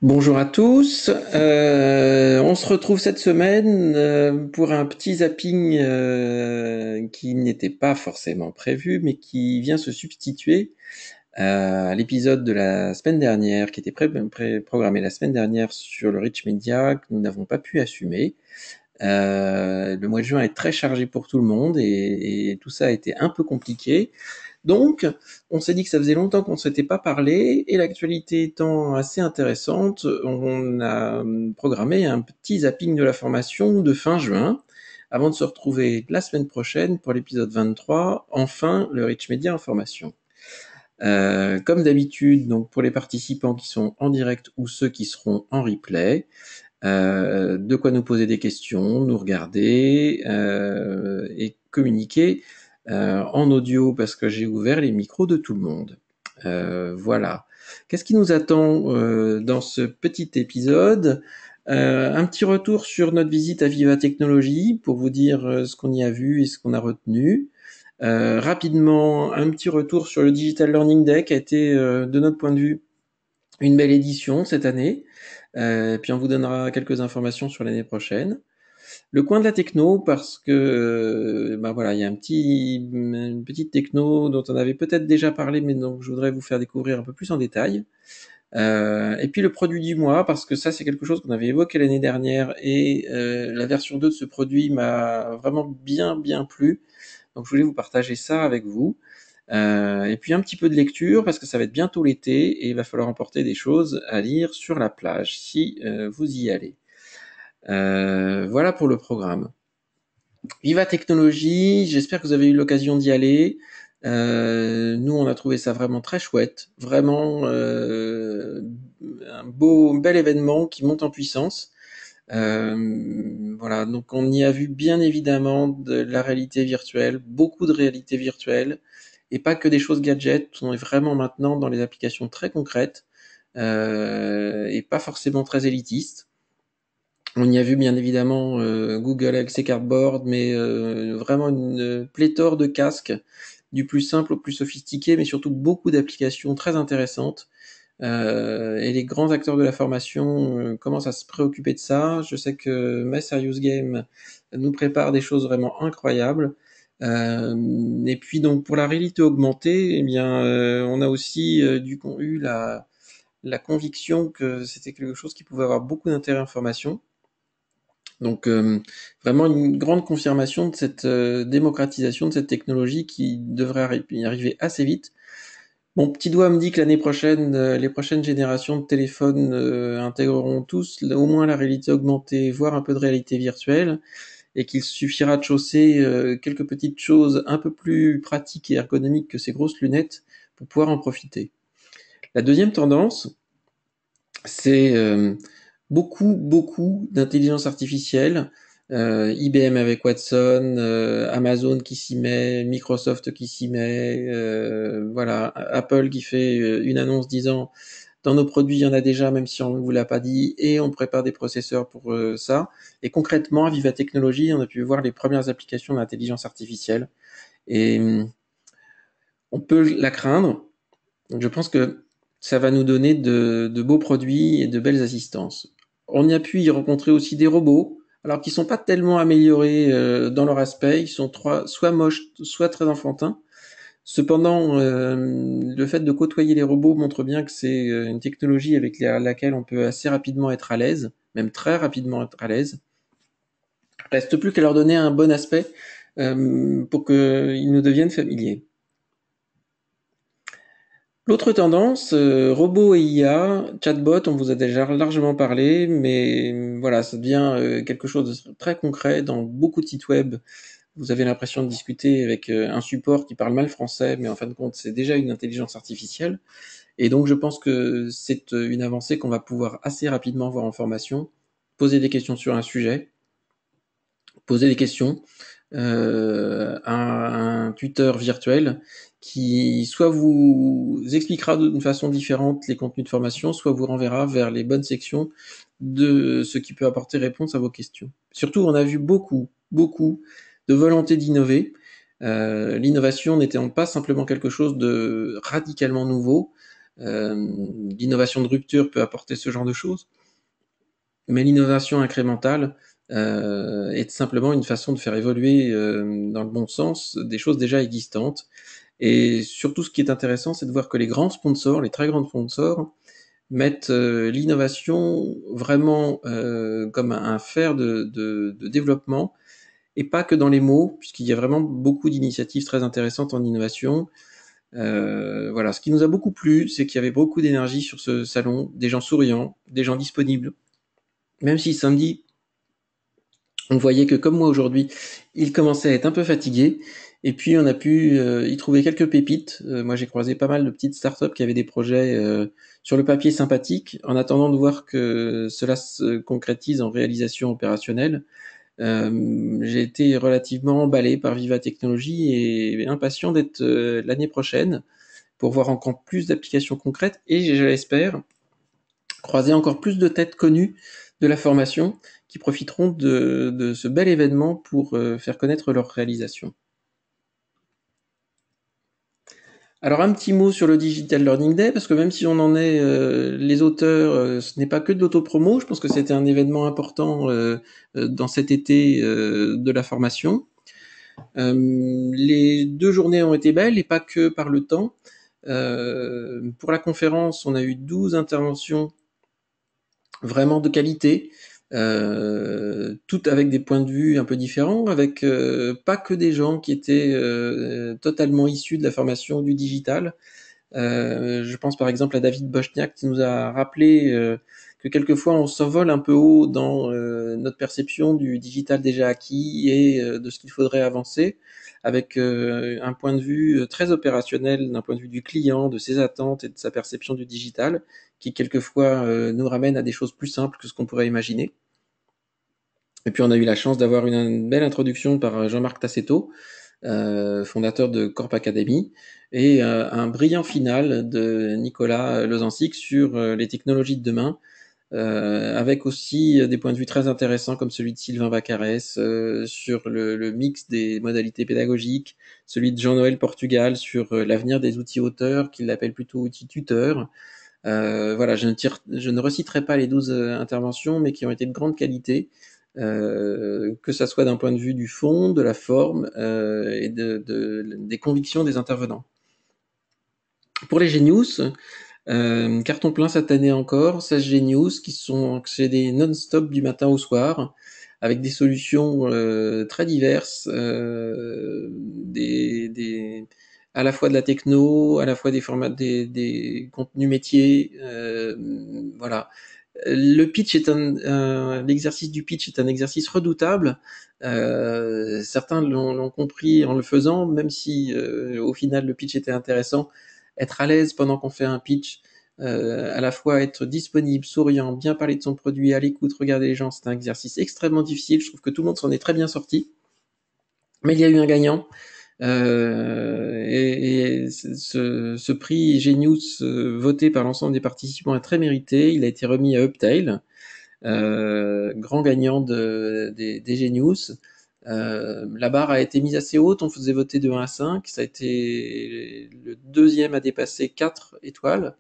Bonjour à tous. On se retrouve cette semaine pour un petit zapping qui n'était pas forcément prévu, mais qui vient se substituer à l'épisode de la semaine dernière, qui était programmé la semaine dernière sur le Rich Media, que nous n'avons pas pu assumer. Le mois de juin est très chargé pour tout le monde et tout ça a été un peu compliqué. Donc, on s'est dit que ça faisait longtemps qu'on ne s'était pas parlé, et l'actualité étant assez intéressante, on a programmé un petit zapping de la formation de fin juin, avant de se retrouver la semaine prochaine pour l'épisode 23, enfin le Rich Media Information. Comme d'habitude, donc pour les participants qui sont en direct ou ceux qui seront en replay, de quoi nous poser des questions, nous regarder et communiquer en audio parce que j'ai ouvert les micros de tout le monde. Voilà. Qu'est-ce qui nous attend dans ce petit épisode? Un petit retour sur notre visite à Viva Technologies pour vous dire ce qu'on y a vu et ce qu'on a retenu. Rapidement, un petit retour sur le Digital Learning Day qui a été, de notre point de vue, une belle édition cette année. Puis on vous donnera quelques informations sur l'année prochaine. Le coin de la techno, parce que voilà, il y a une petite techno dont on avait peut-être déjà parlé, mais donc je voudrais vous faire découvrir un peu plus en détail. Et puis le produit du mois, parce que ça c'est quelque chose qu'on avait évoqué l'année dernière, et la version 2 de ce produit m'a vraiment bien plu. Donc je voulais vous partager ça avec vous. Et puis un petit peu de lecture, parce que ça va être bientôt l'été, et il va falloir emporter des choses à lire sur la plage, si vous y allez. Voilà pour le programme. Viva Technologie, j'espère que vous avez eu l'occasion d'y aller. Nous, on a trouvé ça vraiment très chouette, vraiment un bel événement qui monte en puissance. Voilà, donc on y a vu bien évidemment de la réalité virtuelle, beaucoup de réalité virtuelle, et pas que des choses gadgets. On est vraiment maintenant dans les applications très concrètes et pas forcément très élitistes. On y a vu bien évidemment Google avec ses cardboards, mais vraiment une pléthore de casques, du plus simple au plus sophistiqué, mais surtout beaucoup d'applications très intéressantes. Et les grands acteurs de la formation commencent à se préoccuper de ça. Je sais que My Serious Game nous prépare des choses vraiment incroyables. Et puis donc pour la réalité augmentée, eh bien, on a aussi eu la conviction que c'était quelque chose qui pouvait avoir beaucoup d'intérêt en formation. Donc vraiment une grande confirmation de cette démocratisation de cette technologie qui devrait y arriver assez vite. Mon petit doigt me dit que l'année prochaine, les prochaines générations de téléphones intégreront tous au moins la réalité augmentée, voire un peu de réalité virtuelle, et qu'il suffira de chausser quelques petites choses un peu plus pratiques et ergonomiques que ces grosses lunettes pour pouvoir en profiter. La deuxième tendance, c'est beaucoup d'intelligence artificielle. IBM avec Watson, Amazon qui s'y met, Microsoft qui s'y met, voilà, Apple qui fait une annonce disant dans nos produits il y en a déjà même si on ne vous l'a pas dit et on prépare des processeurs pour ça. Et concrètement à Viva Technologies on a pu voir les premières applications d'intelligence artificielle et on peut la craindre. Donc je pense que ça va nous donner de beaux produits et de belles assistances. On y a pu y rencontrer aussi des robots, alors qu'ils sont pas tellement améliorés dans leur aspect, ils sont soit moches, soit très enfantins. Cependant, le fait de côtoyer les robots montre bien que c'est une technologie avec laquelle on peut assez rapidement être à l'aise, même très rapidement être à l'aise. Reste plus qu'à leur donner un bon aspect pour qu'ils nous deviennent familiers. L'autre tendance, robots et IA, chatbot, on vous a déjà largement parlé, mais voilà, ça devient quelque chose de très concret dans beaucoup de sites web. Vous avez l'impression de discuter avec un support qui parle mal français, mais en fin de compte, c'est déjà une intelligence artificielle. Et donc, je pense que c'est une avancée qu'on va pouvoir assez rapidement voir en formation, poser des questions sur un sujet, poser des questions à un tuteur virtuel qui soit vous expliquera d'une façon différente les contenus de formation, soit vous renverra vers les bonnes sections de ce qui peut apporter réponse à vos questions. Surtout, on a vu beaucoup de volonté d'innover. L'innovation n'étant pas simplement quelque chose de radicalement nouveau, L'innovation de rupture peut apporter ce genre de choses, mais l'innovation incrémentale est simplement une façon de faire évoluer dans le bon sens des choses déjà existantes. Et surtout, ce qui est intéressant, c'est de voir que les grands sponsors, les très grands sponsors, mettent l'innovation vraiment comme un fer de développement, et pas que dans les mots, puisqu'il y a vraiment beaucoup d'initiatives très intéressantes en innovation. Voilà, ce qui nous a beaucoup plu, c'est qu'il y avait beaucoup d'énergie sur ce salon, des gens souriants, des gens disponibles. Même si samedi, on voyait que comme moi aujourd'hui, il commençait à être un peu fatigué. Et puis on a pu y trouver quelques pépites. Moi j'ai croisé pas mal de petites startups qui avaient des projets sur le papier sympathiques, en attendant de voir que cela se concrétise en réalisation opérationnelle. J'ai été relativement emballé par Viva Technologies et impatient d'être l'année prochaine pour voir encore plus d'applications concrètes et, je l'espère, croiser encore plus de têtes connues de la formation qui profiteront de ce bel événement pour faire connaître leurs réalisations. Alors un petit mot sur le Digital Learning Day, parce que même si on en est les auteurs, ce n'est pas que de l'autopromo, je pense que c'était un événement important dans cet été de la formation. Les 2 journées ont été belles, et pas que par le temps. Pour la conférence, on a eu 12 interventions vraiment de qualité, toutes avec des points de vue un peu différents, avec pas que des gens qui étaient totalement issus de la formation du digital. Je pense par exemple à David Bochniak qui nous a rappelé que quelquefois on s'envole un peu haut dans notre perception du digital déjà acquis et de ce qu'il faudrait avancer, avec un point de vue très opérationnel, d'un point de vue du client, de ses attentes et de sa perception du digital, qui quelquefois nous ramène à des choses plus simples que ce qu'on pourrait imaginer. Et puis on a eu la chance d'avoir une belle introduction par Jean-Marc Tassetto, fondateur de Corp Academy, et un brillant final de Nicolas Lozancic sur les technologies de demain, avec aussi des points de vue très intéressants comme celui de Sylvain Vacarès sur le mix des modalités pédagogiques, celui de Jean-Noël Portugal sur l'avenir des outils auteurs, qu'il appelle plutôt outils tuteurs. Voilà, je ne reciterai pas les 12 interventions, mais qui ont été de grande qualité, que ça soit d'un point de vue du fond, de la forme et des convictions des intervenants. Pour les Genius, carton plein cette année encore, 16 Genius qui sont accédés non-stop du matin au soir, avec des solutions très diverses, à la fois de la techno, à la fois des formats, des contenus métiers, voilà. L'exercice du pitch est un exercice redoutable. Certains l'ont compris en le faisant, même si au final le pitch était intéressant. Être à l'aise pendant qu'on fait un pitch, à la fois être disponible, souriant, bien parler de son produit, à l'écoute, regarder les gens, c'est un exercice extrêmement difficile. Je trouve que tout le monde s'en est très bien sorti. Mais il y a eu un gagnant. Et ce prix Genius voté par l'ensemble des participants est très mérité. Il a été remis à Uptail, grand gagnant des Genius. La barre a été mise assez haute, on faisait voter de 1 à 5. Ça a été le deuxième à dépasser 4 étoiles.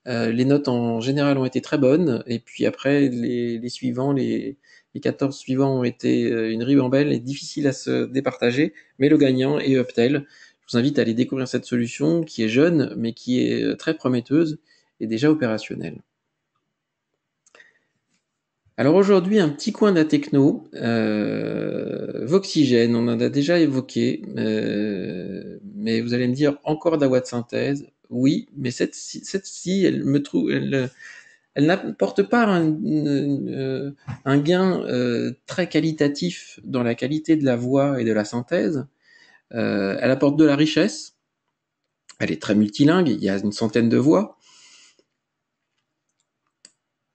Les notes en général ont été très bonnes, et puis après les suivants, les 14 suivants ont été une ribambelle et difficile à se départager, mais le gagnant est Uptel. Je vous invite à aller découvrir cette solution qui est jeune, mais qui est très prometteuse et déjà opérationnelle. Alors aujourd'hui, un petit coin de la techno, Voxygène, on en a déjà évoqué, mais vous allez me dire encore d'AWA de synthèse. Oui, mais cette-ci, elle n'apporte pas un gain très qualitatif dans la qualité de la voix et de la synthèse. Elle apporte de la richesse. Elle est très multilingue, il y a une centaine de voix.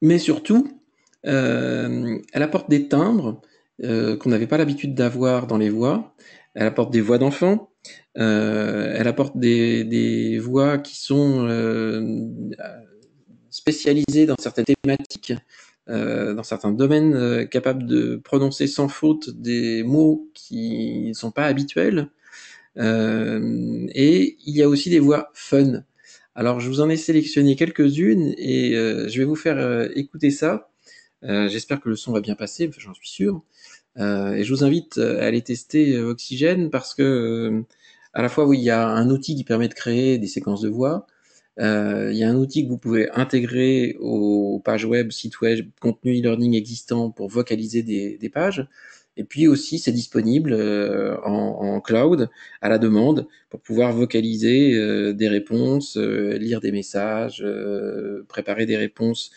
Mais surtout, elle apporte des timbres qu'on n'avait pas l'habitude d'avoir dans les voix. Elle apporte des voix d'enfants. Elle apporte des voix qui sont spécialisées dans certaines thématiques, dans certains domaines, capables de prononcer sans faute des mots qui ne sont pas habituels. Et il y a aussi des voix fun. Alors, je vous en ai sélectionné quelques-unes et je vais vous faire écouter ça. J'espère que le son va bien passer, j'en suis sûr. Et je vous invite à aller tester Oxygène parce que à la fois, oui, il y a un outil qui permet de créer des séquences de voix. Il y a un outil que vous pouvez intégrer aux pages web, sites web, contenus e-learning existants pour vocaliser des pages. Et puis aussi, c'est disponible en cloud à la demande pour pouvoir vocaliser des réponses, lire des messages, préparer des réponses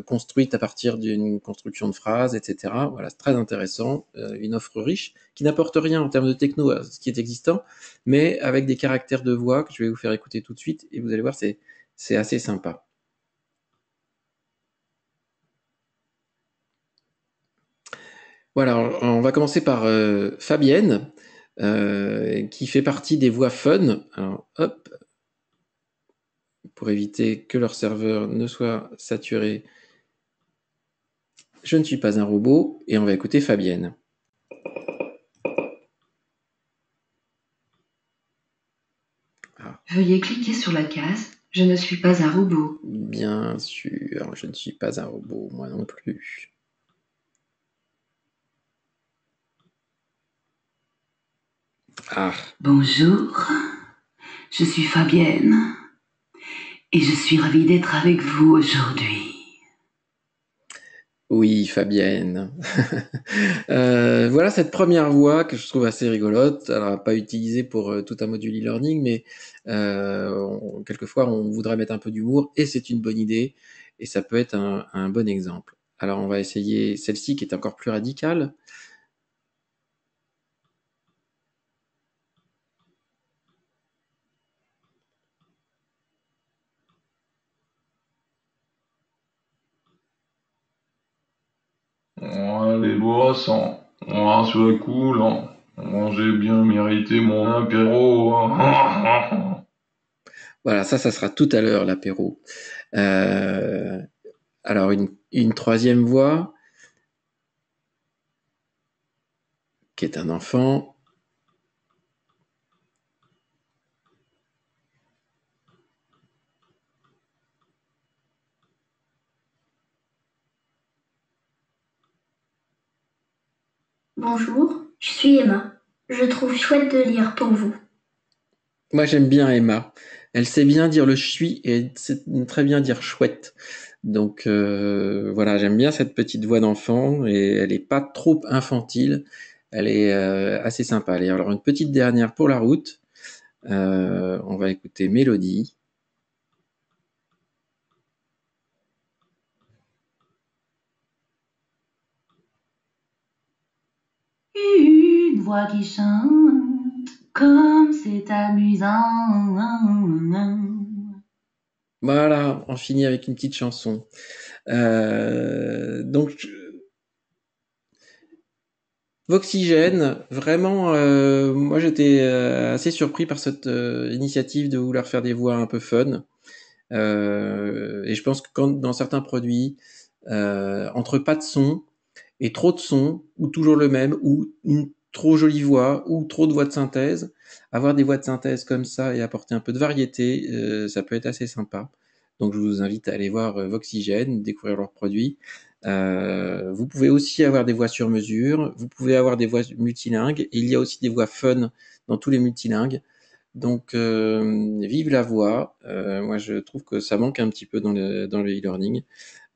construites à partir d'une construction de phrases, etc. Voilà, c'est très intéressant, une offre riche qui n'apporte rien en termes de techno à ce qui est existant, mais avec des caractères de voix que je vais vous faire écouter tout de suite et vous allez voir, c'est assez sympa. Voilà, on va commencer par Fabienne, qui fait partie des voix fun. Alors, hop, pour éviter que leur serveur ne soit saturé, je ne suis pas un robot, et on va écouter Fabienne. Veuillez cliquer sur la case « Je ne suis pas un robot ». Bien sûr, je ne suis pas un robot, moi non plus. Ah. Bonjour, je suis Fabienne et je suis ravie d'être avec vous aujourd'hui. Oui, Fabienne. Voilà cette première voix que je trouve assez rigolote. Alors, pas utilisée pour tout un module e-learning, mais quelquefois on voudrait mettre un peu d'humour et c'est une bonne idée et ça peut être un bon exemple. Alors, on va essayer celle-ci qui est encore plus radicale. Les boss, on soit cool, j'ai bien mérité mon apéro. Voilà, ça sera tout à l'heure l'apéro. Alors une troisième voix qui est un enfant. Bonjour, je suis Emma. Je trouve chouette de lire pour vous. Moi, j'aime bien Emma. Elle sait bien dire le suis et elle sait très bien dire chouette. Donc voilà, j'aime bien cette petite voix d'enfant et elle est pas trop infantile. Elle est assez sympa. Allez, alors une petite dernière pour la route. On va écouter Mélodie. Une voix qui chante, comme c'est amusant. Voilà, on finit avec une petite chanson. Donc Voxygène, vraiment, moi j'étais assez surpris par cette initiative de vouloir faire des voix un peu fun. Et je pense que quand dans certains produits, entre pas de son et trop de son, ou toujours le même, ou une trop jolie voix, ou trop de voix de synthèse, avoir des voix de synthèse comme ça et apporter un peu de variété, ça peut être assez sympa. Donc je vous invite à aller voir Voxygène, découvrir leurs produits. Vous pouvez aussi avoir des voix sur mesure, vous pouvez avoir des voix multilingues, et il y a aussi des voix fun dans tous les multilingues. Donc, vive la voix. Moi, je trouve que ça manque un petit peu dans le e-learning.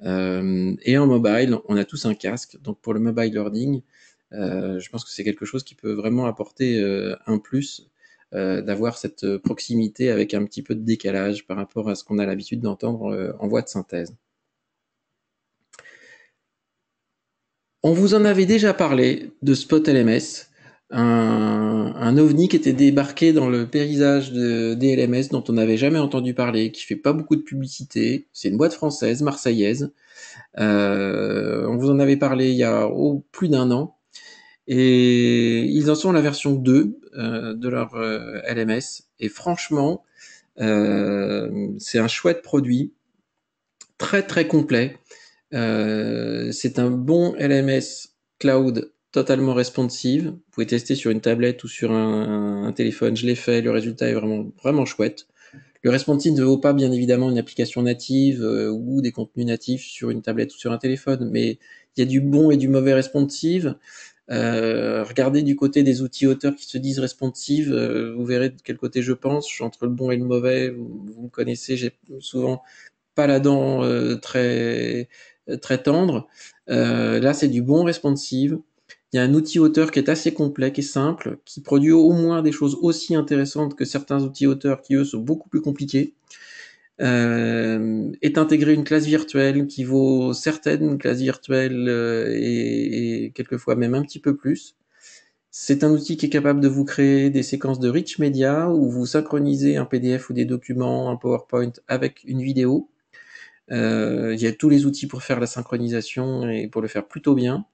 Et en mobile, on a tous un casque. Donc, pour le mobile learning, je pense que c'est quelque chose qui peut vraiment apporter un plus, d'avoir cette proximité avec un petit peu de décalage par rapport à ce qu'on a l'habitude d'entendre en voix de synthèse. On vous en avait déjà parlé de Spot LMS, un ovni qui était débarqué dans le paysage des LMS dont on n'avait jamais entendu parler, qui fait pas beaucoup de publicité. C'est une boîte française, marseillaise. On vous en avait parlé il y a plus d'un an. Et ils en sont à la version 2 de leur LMS. Et franchement, c'est un chouette produit, très très complet. C'est un bon LMS cloud totalement responsive. Vous pouvez tester sur une tablette ou sur un téléphone. Je l'ai fait, le résultat est vraiment, vraiment chouette. Le responsive ne vaut pas bien évidemment une application native ou des contenus natifs sur une tablette ou sur un téléphone, mais il y a du bon et du mauvais responsive. Regardez du côté des outils auteurs qui se disent responsive, vous verrez de quel côté je pense. Je suis entre le bon et le mauvais, vous me connaissez, j'ai souvent pas la dent très tendre. Là, c'est du bon responsive. Il y a un outil auteur qui est assez complet, qui est simple, qui produit au moins des choses aussi intéressantes que certains outils auteurs qui, eux, sont beaucoup plus compliqués. Est intégré une classe virtuelle qui vaut certaines classes virtuelles et quelquefois même un petit peu plus. C'est un outil qui est capable de vous créer des séquences de rich media où vous synchronisez un PDF ou des documents, un PowerPoint avec une vidéo. Il y a tous les outils pour faire la synchronisation et pour le faire plutôt bien.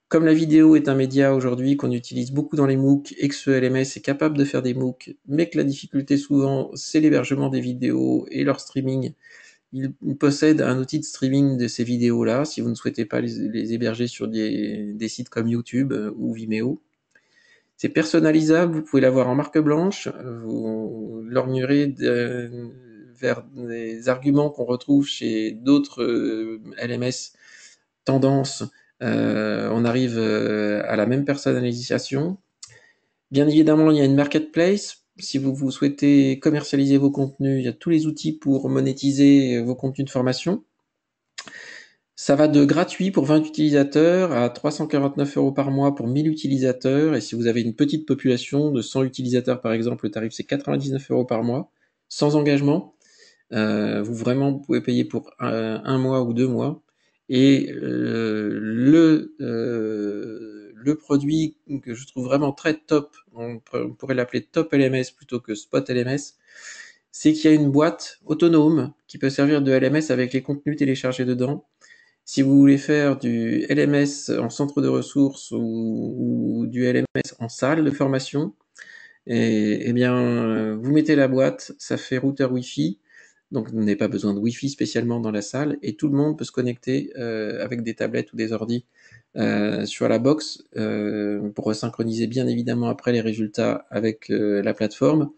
Comme la vidéo est un média aujourd'hui qu'on utilise beaucoup dans les MOOC et que ce LMS est capable de faire des MOOC, mais que la difficulté souvent c'est l'hébergement des vidéos et leur streaming, il possède un outil de streaming de ces vidéos-là si vous ne souhaitez pas les héberger sur des sites comme YouTube ou Vimeo. C'est personnalisable, vous pouvez l'avoir en marque blanche, vous lorgnerez vers des arguments qu'on retrouve chez d'autres LMS tendances. On arrive à la même personnalisation. Bien évidemment, il y a une marketplace. Si vous souhaitez commercialiser vos contenus, il y a tous les outils pour monétiser vos contenus de formation. Ça va de gratuit pour 20 utilisateurs à 349 € par mois pour 1000 utilisateurs. Et si vous avez une petite population de 100 utilisateurs, par exemple, le tarif c'est 99 € par mois, sans engagement. Vous pouvez payer pour un mois ou 2 mois. Et le produit que je trouve vraiment très top, on pourrait l'appeler Top LMS plutôt que Spot LMS, c'est qu'il y a une boîte autonome qui peut servir de LMS avec les contenus téléchargés dedans. Si vous voulez faire du LMS en centre de ressources ou du LMS en salle de formation, eh bien, vous mettez la boîte, ça fait routeur Wi-Fi, donc vous n'avez pas besoin de Wi-Fi spécialement dans la salle, et tout le monde peut se connecter avec des tablettes ou des ordis sur la box pour resynchroniser bien évidemment après les résultats avec la plateforme.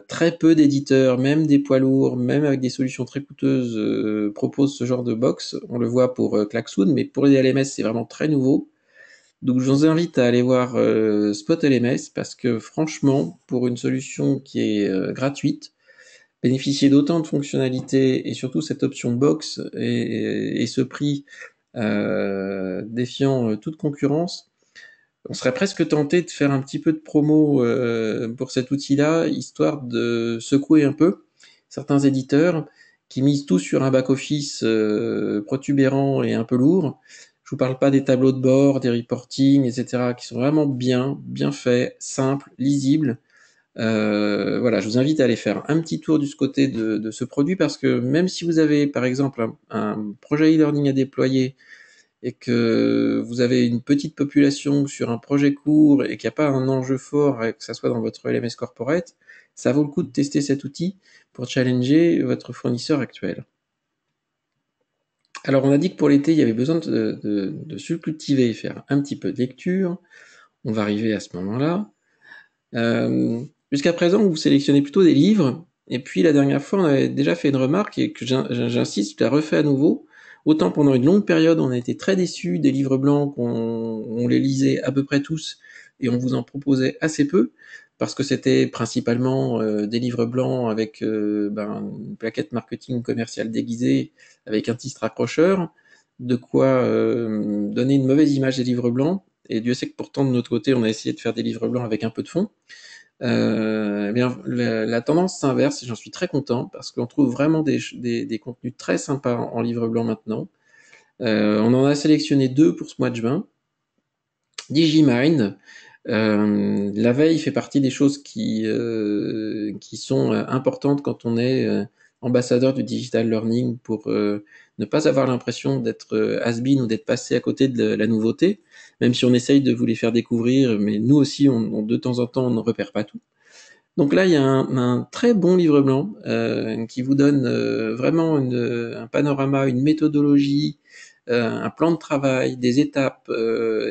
Très peu d'éditeurs, même des poids lourds, même avec des solutions très coûteuses, proposent ce genre de box. On le voit pour Klaxoon, mais pour les LMS, c'est vraiment très nouveau. Donc je vous invite à aller voir Spot LMS parce que franchement, pour une solution qui est gratuite, bénéficier d'autant de fonctionnalités et surtout cette option box et ce prix défiant toute concurrence, on serait presque tenté de faire un petit peu de promo pour cet outil-là, histoire de secouer un peu certains éditeurs qui misent tout sur un back-office protubérant et un peu lourd. Je vous parle pas des tableaux de bord, des reporting, etc., qui sont vraiment bien faits, simples, lisibles. Voilà, je vous invite à aller faire un petit tour du côté de ce produit parce que même si vous avez par exemple un projet e-learning à déployer et que vous avez une petite population sur un projet court et qu'il n'y a pas un enjeu fort, que ça soit dans votre LMS corporate, ça vaut le coup de tester cet outil pour challenger votre fournisseur actuel. Alors on a dit que pour l'été, il y avait besoin de se cultiver et faire un petit peu de lecture. On va arriver à ce moment-là. Jusqu'à présent, vous sélectionnez plutôt des livres. Et puis la dernière fois, on avait déjà fait une remarque et que j'insiste, je la refais à nouveau. Autant pendant une longue période, on a été très déçus des livres blancs, on les lisait à peu près tous et on vous en proposait assez peu parce que c'était principalement des livres blancs avec une plaquette marketing commercial déguisée avec un titre accrocheur, de quoi donner une mauvaise image des livres blancs. Et Dieu sait que pourtant de notre côté, on a essayé de faire des livres blancs avec un peu de fond. Eh bien, la tendance s'inverse et j'en suis très content parce qu'on trouve vraiment des contenus très sympas en livre blanc maintenant. On en a sélectionné 2 pour ce mois de juin. Digimind, la veille fait partie des choses qui sont importantes quand on est ambassadeur du digital learning pour ne pas avoir l'impression d'être has-been ou d'être passé à côté de la nouveauté, même si on essaye de vous les faire découvrir, mais nous aussi, de temps en temps, on ne repère pas tout. Donc là, il y a un très bon livre blanc qui vous donne vraiment un panorama, une méthodologie, un plan de travail, des étapes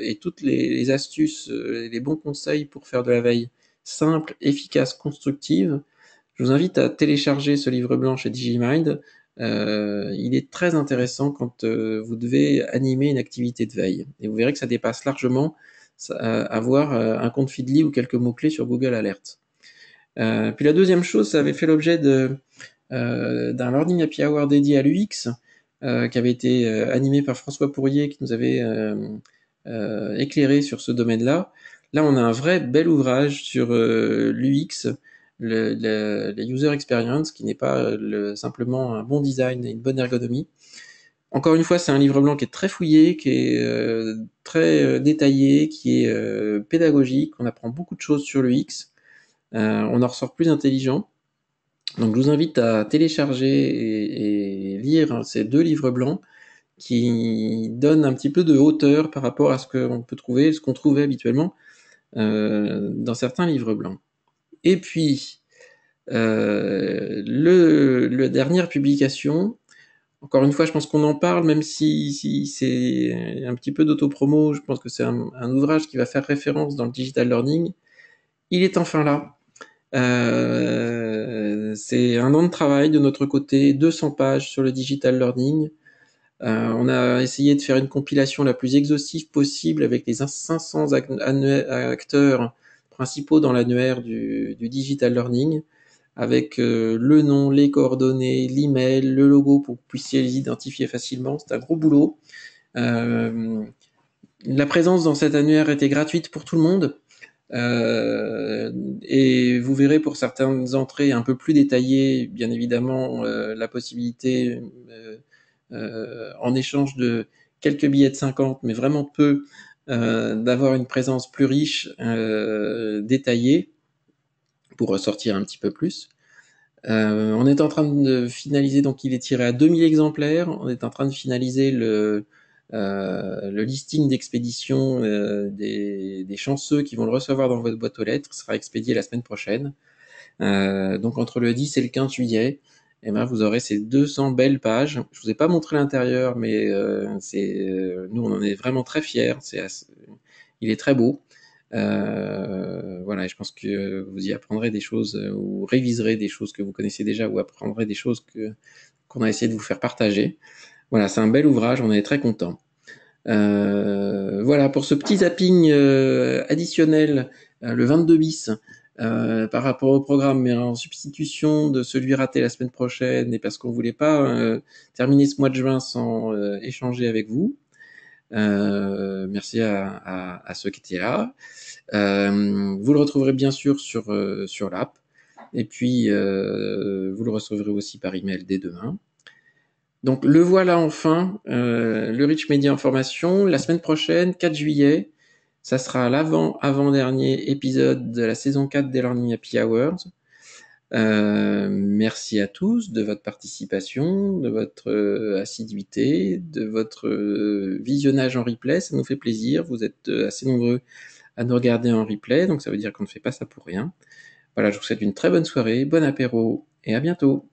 et toutes les astuces, les bons conseils pour faire de la veille simple, efficace, constructive. Je vous invite à télécharger ce livre blanc chez Digimind. Il est très intéressant quand vous devez animer une activité de veille. Et vous verrez que ça dépasse largement avoir un compte Feedly ou quelques mots-clés sur Google Alerts. Puis la deuxième chose, ça avait fait l'objet d'un Learning Happy Hour dédié à l'UX, qui avait été animé par François Pourrier, qui nous avait éclairé sur ce domaine-là. Là, on a un vrai bel ouvrage sur l'UX, la user experience, qui n'est pas simplement un bon design et une bonne ergonomie. Encore une fois, c'est un livre blanc qui est très fouillé, qui est très détaillé, qui est pédagogique. On apprend beaucoup de choses sur l'UX. On en ressort plus intelligent. Donc je vous invite à télécharger et lire ces 2 livres blancs qui donnent un petit peu de hauteur par rapport à ce qu'on peut trouver, ce qu'on trouvait habituellement dans certains livres blancs. Et puis, le dernière publication, encore une fois, je pense qu'on en parle, même si c'est un petit peu d'autopromo, je pense que c'est un ouvrage qui va faire référence dans le digital learning. Il est enfin là. C'est 1 an de travail de notre côté, 200 pages sur le digital learning. On a essayé de faire une compilation la plus exhaustive possible avec les 500 acteurs principaux dans l'annuaire du digital learning, avec le nom, les coordonnées, l'email, le logo pour que vous puissiez les identifier facilement. C'est un gros boulot. La présence dans cet annuaire était gratuite pour tout le monde. Et vous verrez pour certaines entrées un peu plus détaillées, bien évidemment, la possibilité, en échange de quelques billets de 50, mais vraiment peu, d'avoir une présence plus riche, détaillée, pour ressortir un petit peu plus. On est en train de finaliser, donc il est tiré à 2000 exemplaires, on est en train de finaliser le listing d'expédition des chanceux qui vont le recevoir dans votre boîte aux lettres, sera expédié la semaine prochaine. Donc entre le 10 et le 15 juillet, eh ben, vous aurez ces 200 belles pages. Je vous ai pas montré l'intérieur, mais nous on en est vraiment très fiers. Il est très beau. Voilà, et je pense que vous y apprendrez des choses ou réviserez des choses que vous connaissez déjà ou apprendrez des choses qu'on a essayé de vous faire partager. Voilà, c'est un bel ouvrage, on est très content. Voilà, pour ce petit zapping additionnel, le 22 bis, par rapport au programme, mais en substitution de celui raté la semaine prochaine, et parce qu'on voulait pas terminer ce mois de juin sans échanger avec vous. Merci à ceux qui étaient là. Vous le retrouverez bien sûr sur l'app, et puis vous le recevrez aussi par email dès demain. Donc le voilà enfin, le Rich Media Information. La semaine prochaine, 4 juillet, ça sera l'avant-dernier épisode de la saison 4 des Learning Happy Hours. Merci à tous de votre participation, de votre assiduité, de votre visionnage en replay, ça nous fait plaisir. Vous êtes assez nombreux à nous regarder en replay, donc ça veut dire qu'on ne fait pas ça pour rien. Voilà, je vous souhaite une très bonne soirée, bon apéro et à bientôt.